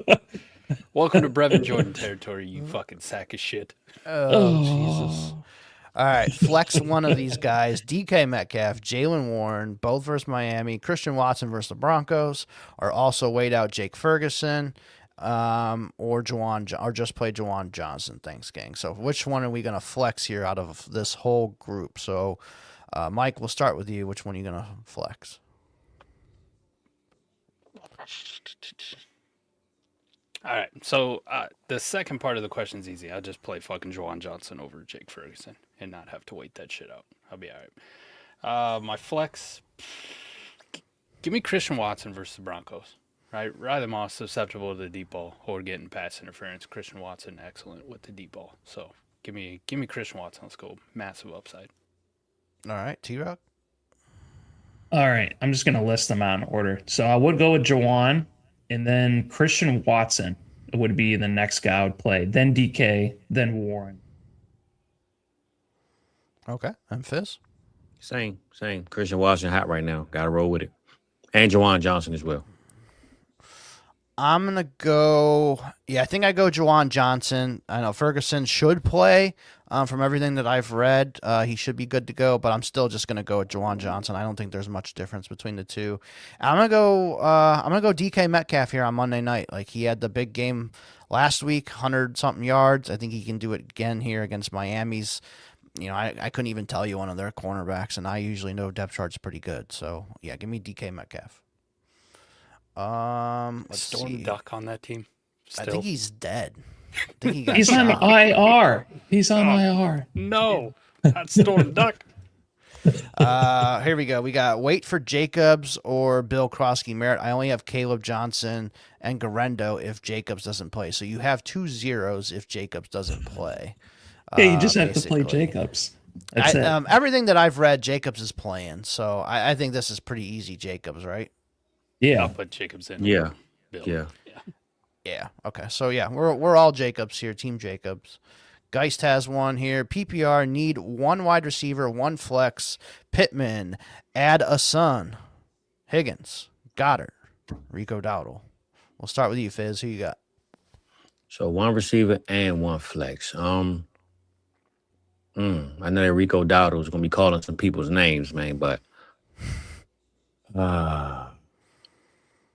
Welcome to Brevin Jordan territory, you fucking sack of shit. Oh, Jesus. All right, flex one of these guys. DK Metcalf, Jalen Warren, both versus Miami. Christian Watson versus the Broncos. Or also wait out Jake Ferguson, or just play Juwan Johnson. Thanks, gang. So which one are we gonna flex here out of this whole group? So, Mike, we'll start with you. Which one are you gonna flex? All right, so the second part of the question is easy. I'll just play fucking Juwan Johnson over Jake Ferguson and not have to wait that shit out. I'll be all right. My flex, give me Christian Watson versus the Broncos. Right, Riley Moss susceptible to the deep ball or getting pass interference. Christian Watson excellent with the deep ball. So give me Christian Watson. Let's go, massive upside. All right, T-Rock. All right, I'm just going to list them out in order. So I would go with Juwan, and then Christian Watson would be the next guy I would play. Then DK, then Warren. Okay, and Fizz. Same. Christian Washington hot right now. Got to roll with it. And Jawan Johnson as well. I'm going to go. Yeah, I think I go Juwan Johnson. I know Ferguson should play. From everything that I've read, he should be good to go, but I'm still just going to go with Juwan Johnson. I don't think there's much difference between the two. I'm going to go DK Metcalf here on Monday night. Like, he had the big game last week, 100-something yards. I think he can do it again here against Miami's. I couldn't even tell you one of their cornerbacks, and I usually know depth chart's pretty good. So, yeah, give me DK Metcalf. Let's Storm see. Duck on that team. I Still. think he's dead. I think he got He's on shot. IR. He's on IR. No, not Storm Duck. Here we go. We got wait for Jacobs or Bill Krosky Merritt. I only have Caleb Johnson and Garendo if Jacobs doesn't play. So you have 2 zeros if Jacobs doesn't play. Yeah, you just have to play basically. Jacobs. That's it. Everything that I've read, Jacobs is playing. So I think this is pretty easy, Jacobs, right? I'll Yeah. put Jacobs in. Yeah. Bill. Yeah. Yeah. Okay. So yeah, we're all Jacobs here, Team Jacobs. Geist has one here. PPR need 1 wide receiver, 1 flex. Pittman, add a son. Higgins, Goddard, Rico Dowdle. We'll start with you, Fizz. Who you got? So 1 receiver and 1 flex. I know that Rico Dowdle is going to be calling some people's names, man, but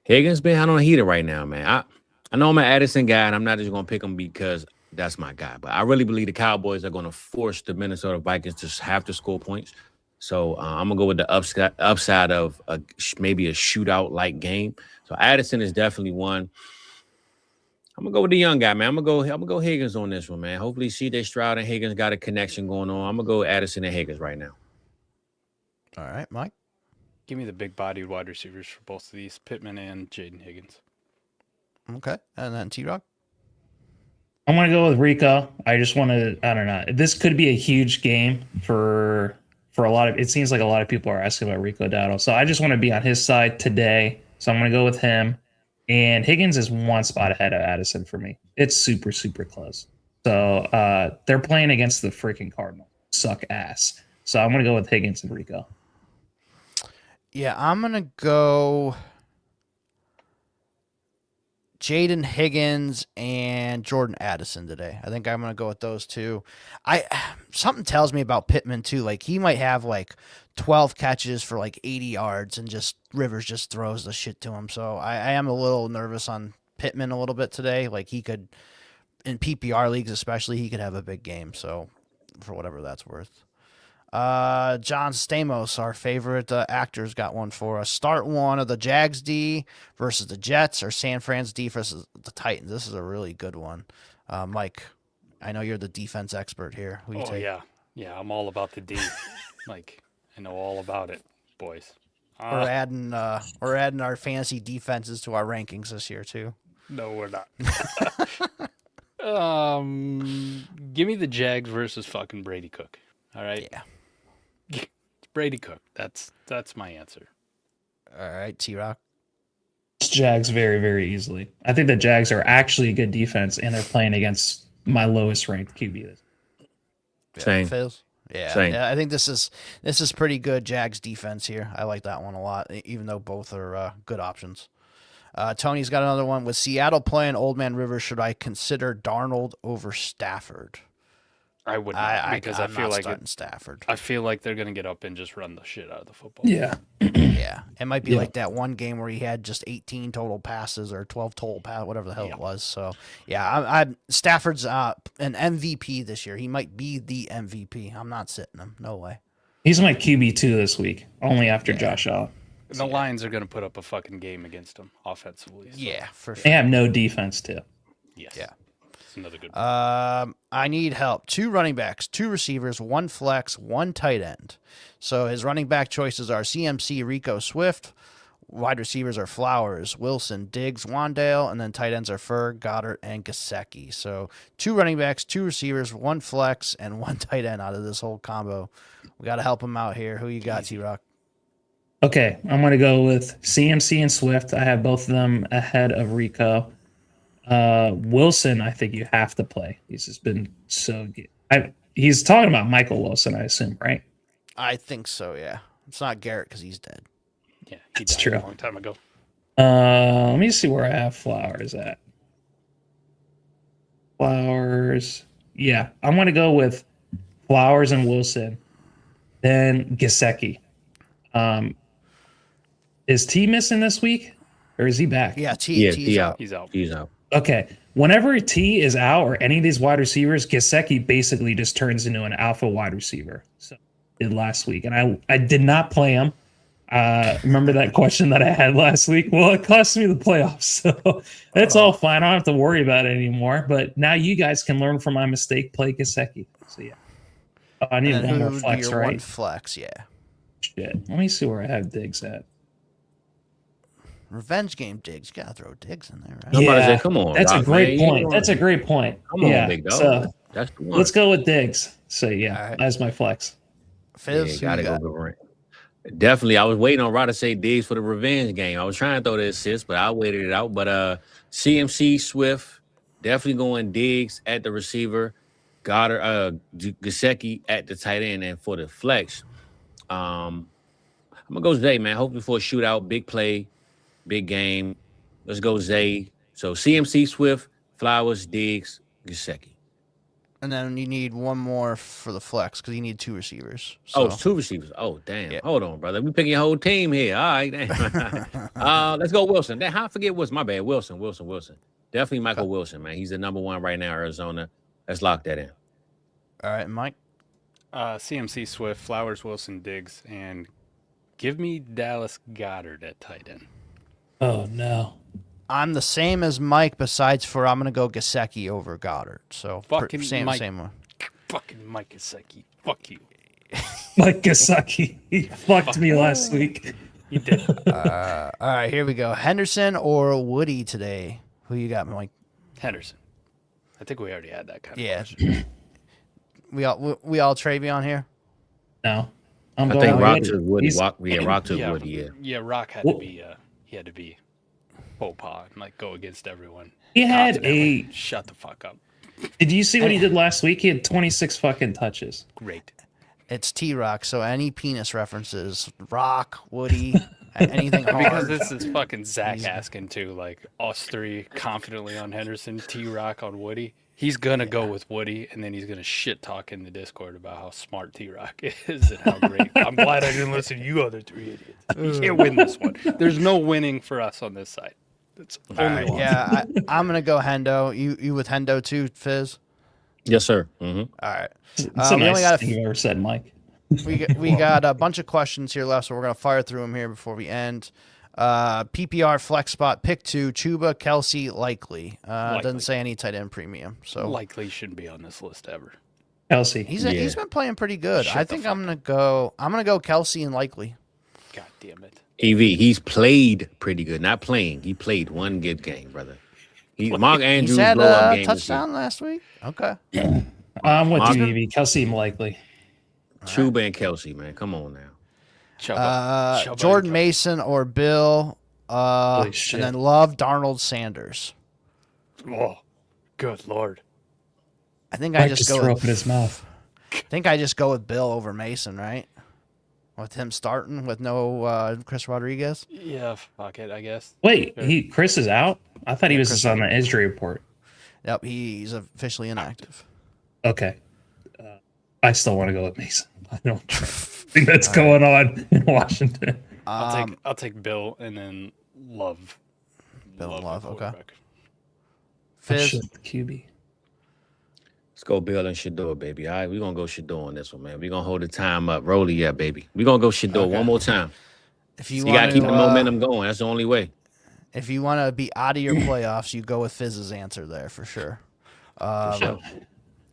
Higgins been out on a heater right now, man. I know I'm an Addison guy, and I'm not just going to pick him because that's my guy. But I really believe the Cowboys are going to force the Minnesota Vikings to have to score points. So I'm going to go with the upside of maybe a shootout-like game. So Addison is definitely one. I'm going to go with the young guy, man. I'm going to go Higgins on this one, man. Hopefully C.J. Stroud and Higgins got a connection going on. I'm going to go Addison and Higgins right now. All right, Mike. Give me the big-bodied wide receivers for both of these, Pittman and Jaden Higgins. Okay. And then T-Rock. I'm going to go with Rico. I just want to, I don't know. This could be a huge game for a lot of, it seems like a lot of people are asking about Rico Dowdle. So I just want to be on his side today. So I'm going to go with him. And Higgins is 1 spot ahead of Addison for me. It's super, super close. So they're playing against the freaking Cardinals. Suck ass. So I'm going to go with Higgins and Rico. Yeah, I'm going to go Jaden Higgins and Jordan Addison today. I think I'm going to go with those two. Something tells me about Pittman too. Like, he might have like 12 catches for like 80 yards and just Rivers just throws the shit to him. So I am a little nervous on Pittman a little bit today. Like, he could, in PPR leagues especially, he could have a big game. So for whatever that's worth. John Stamos, our favorite actors, got one for us. Start one of the Jags D versus the Jets or San Fran's D versus the Titans. This is a really good one. Mike, I know you're the defense expert here. Who you take? Yeah, I'm all about the D. Like, I know all about it, boys. We're adding our fantasy defenses to our rankings this year too. No, we're not. Give me the Jags versus fucking Brady Cook. All right. Yeah. Brady Cook. That's my answer. All right, T-Rock. It's Jags very, very easily. I think the Jags are actually a good defense, and they're playing against my lowest ranked QB. Same. Fizz? Yeah, Same. I think this is pretty good Jags defense here. I like that one a lot, even though both are good options. Tony's got another one. With Seattle playing Old Man Rivers, should I consider Darnold over Stafford? I would not, because I'm I feel not like starting Stafford. I feel like they're gonna get up and just run the shit out of the football. Yeah. Yeah, it might be Yeah. like that one game where he had just 18 total passes or 12 total passes, whatever the hell it was. So yeah, Stafford's an MVP this year. He might be the MVP. I'm not sitting him. No way. He's my QB2 this week, only after Josh Allen. The Lions are gonna put up a fucking game against them offensively. So Yeah, for They sure. have no defense, too. yes. Yeah. It's another good one. I need help. 2 running backs, 2 receivers, 1 flex, 1 tight end. So his running back choices are CMC, Rico, Swift. Wide receivers are Flowers, Wilson, Diggs, Wandale, and then tight ends are Ferg, Goddard, and Gesicki. So 2 running backs, 2 receivers, 1 flex, and 1 tight end out of this whole combo. We got to help him out here. Who you got, T-Rock? Okay, I'm going to go with CMC and Swift. I have both of them ahead of Rico. Wilson, I think you have to play. He's just been so good. He's talking about Michael Wilson, I assume, right? I think so. Yeah, it's not Garrett because he's dead. Yeah, he It's died true. a long time ago. Let me see where I have Flowers at. Flowers. Yeah, I'm going to go with Flowers and Wilson. Then Gesicki. Is T missing this week? Or is he back? Yeah, Yeah, T's out. He's out. He's out. Okay. Whenever T is out or any of these wide receivers, Gesicki basically just turns into an alpha wide receiver. So did last week. And I did not play him. Remember that question that I had last week? Well, it cost me the playoffs. So that's all fine. I don't have to worry about it anymore. But now you guys can learn from my mistake. Play Gesicki. So yeah. I need And one more who would be flex, your right? one flex? Yeah. Shit. Let me see where I have Diggs at. Revenge game Diggs. You gotta throw Diggs in there, right? I'm about to say, come on, That's Doc, a great man. point. That's a great point. Come on, yeah. big dog. So That's the one. let's go with Diggs. So yeah, All right. that's my flex. Fizz, Yeah, who you gotta got? go Durant. Definitely, I was waiting on Rod to say Diggs for the revenge game. I was trying to throw the assist, but I waited it out. But CMC Swift, definitely going Diggs at the receiver, Goddard, Gesicki at the tight end, and for the flex, I'm gonna go Zay, man. Hopefully for a shootout, big play, big game. Let's go Zay. So CMC Swift, Flowers, Diggs, Gesicki. And then you need one more for the flex because you need 2 receivers. So. Oh, it's 2 receivers. Oh, damn. Yeah. Hold on, brother. We picking a whole team here. All right. Damn. Let's go Wilson. How I forget Wilson? My bad. Wilson. Definitely Michael Wilson, man. He's the number 1 right now, Arizona. Let's lock that in. All right, Mike. CMC Swift, Flowers, Wilson, Diggs, and give me Dallas Goddard at tight end. Oh no. I'm the same as Mike. Besides, I'm gonna go Gesicki over Goddard. So Fucking same Mike. one. Fucking Mike Gesicki. Fuck you. Like Gesicki. He fucked me last week. He did. All right, here we go. Henderson or Woody today? Who you got, Mike? Henderson. I think we already had that kind of Yeah. question. we all Travion here. No. I'm I going think with Rock Woody. took Woody. He's- Rock took yeah, Woody, yeah. Yeah, Rock had to be he had to be faux pas and like go against everyone. He had confidently. Shut the fuck up. Did you see what he did last week? He had 26 fucking touches. Great. It's T-Rock, so any penis references, Rock, Woody, anything hard. Because this is fucking Zach asking too, like us 3 confidently on Henderson, T-Rock on Woody. He's gonna go with Woody, and then he's gonna shit talk in the Discord about how smart T-Rock is and how great. I'm glad I didn't listen to you other 3 idiots. You can't win this one. There's no winning for us on this side. It's only loss. Yeah, I'm gonna go Hendo. You with Hendo too, Fizz? Yes, sir. Mm-hmm. All right. It's the we only nicest got thing you've ever said, Mike. we got a bunch of questions here left, so we're gonna fire through them here before we end. PPR flex spot pick 2: Chuba, Kelsey, Likely. Doesn't say any tight end premium, so Likely shouldn't be on this list ever. Kelsey. he's been playing pretty good. Shut I the think fuck I'm gonna go Kelsey and Likely. God damn it. EV, he's played pretty good. Not playing. He played one good game, brother. Mark Andrews He's had blow up a game. touchdown last week. Okay. I'm with you, Mark- Evie. Kelsey likely. Chuba and Kelsey, man. Come on now. Chuba Jordan and Mason or Bill. Holy shit. And then Love, Darnold, Sanders. Oh, good lord. I think Mike I just go. threw up in his mouth. I think I just go with Bill over Mason, right? With him starting with no Chris Rodriguez. Yeah, fuck it, I guess. Wait, Chris is out? I thought he was Chris just on the injury report. Yep, he's officially inactive. Okay. I still want to go with Mason. I don't think that's going on in Washington. I'll take Bill and then Love. Bill and the Love, okay. quarterback. Fizz. Shit, the QB. Let's go Bill and Shador, baby. All right, we're going to go Shador on this one, man. We're going to hold the time up. Roll it, yeah, baby. We're going to go Shador one more time. If you You got want to keep the momentum going. That's the only way. if you want to be out of your playoffs, you go with Fizz's answer there for sure. Sure.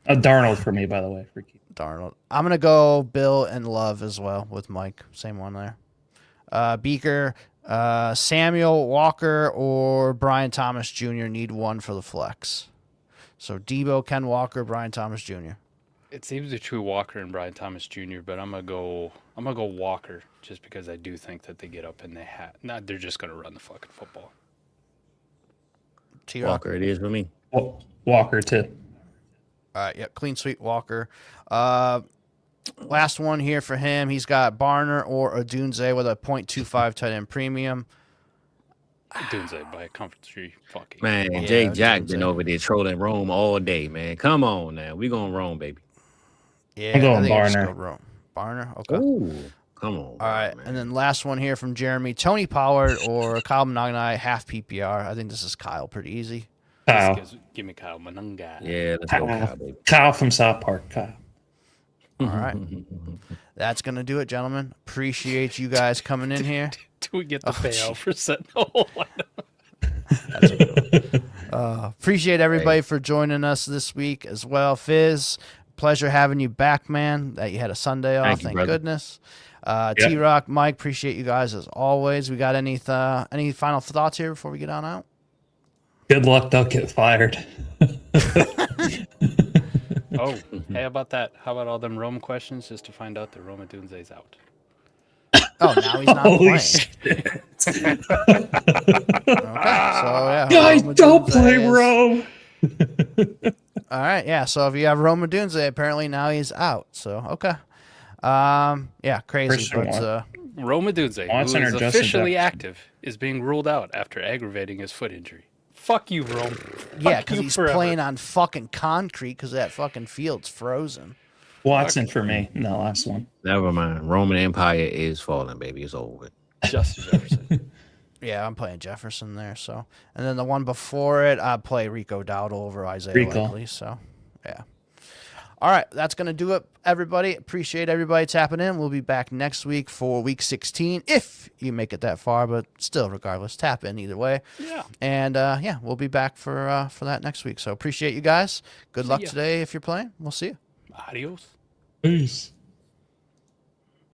Darnold for me, by the way. For Darnold. I'm gonna go Bill and Love as well with Mike. Same one there. Beaker, Samuel Walker, or Brian Thomas Jr. need one for the flex. So Debo, Ken Walker, Brian Thomas Jr. It seems to be true Walker and Brian Thomas Jr., but I'm gonna go Walker just because I do think that they get up and they're just gonna run the fucking football. T-Rock. Walker, it is for me. Walker, too. All right, yeah, clean sweep Walker. Last one here for him. He's got Barner or Odunze with a 0.25 tight end premium. Dunze by a comfort fucking. Man, Yeah, Jake Jack been Dunze. over there trolling Rome all day, man. Come on now. We going Rome, baby. Yeah, I'm going I think I just Barner. go Rome. Barner? Okay. Ooh, come on. All right, man. and then last one here from Jeremy. Tony Pollard or Kyle Monogny, half PPR. I think this is Kyle pretty easy. Kyle. Give me Kyle Manunga. Yeah, let's go, Kyle, baby. Kyle from South Park. Kyle. All right. That's going to do it, gentlemen. Appreciate you guys coming in here. Do we get the Oh, payout for setting the whole lineup? That's a good one. Appreciate everybody for joining us this week as well. Fizz, pleasure having you back, man. That you had a Sunday off. Thank you, Thank brother. goodness. T-Rock, Mike, appreciate you guys as always. We got any final thoughts here before we get on out? Good luck. Don't get fired. Oh, hey, how about that? How about all them Rome questions just to find out that Roma Dunze's out? Oh, now he's not Holy playing. shit. Okay, so yeah. Guys, Roma don't Dunze play is- Rome. All right, yeah. So if you have Roma Dunze, apparently now he's out. So okay, yeah, crazy. Christian But Roma Dunze, Watson who or is Justin officially Jefferson? active, is being ruled out after aggravating his foot injury. Fuck you, Rome. yeah, Fuck because you he's forever. playing on fucking concrete because that fucking field's frozen. Watson for me. No, last one. Never mind. Roman Empire is falling, baby. It's over. Justin Jefferson. Yeah, I'm playing Jefferson there. So, and then the one before it, I play Rico Dowdle over Isaiah Rico. Likely. So, yeah. All right, that's gonna do it, everybody. Appreciate everybody tapping in. We'll be back next week for week 16 if you make it that far. But still, regardless, tap in either way. Yeah. And yeah, we'll be back for that next week. So appreciate you guys. Good luck ya. today if you're playing. We'll see you. Adios. Peace.